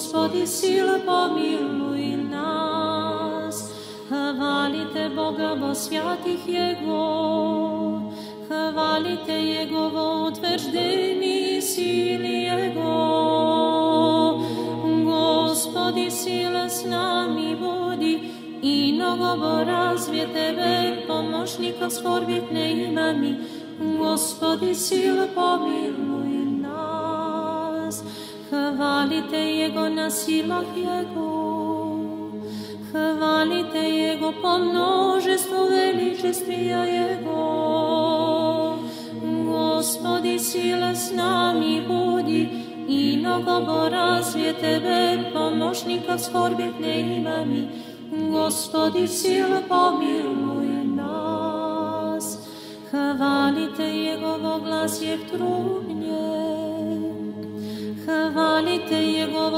Gospodi sile, pomiluj nas. Hvalite Boga vo svjatih Jego, hvalite Jegovo utvrđeni sili Jego. Gospodi sile s nami budi, i mnogo razvije Tebe, pomoćnika skorbitne imami. Gospodi sile, pomiluj nas. Hvalite Jego na silah Jego, hvalite Jego po množestvu veličestvija Jego. Gospodi sile s nami budi, i mnogo razvije Tebe, pomoćnika skorbitne imami. Gospodi sile, pomiluj nas. Hvalite Jegovo glas je trubnje, hvalite Jegovo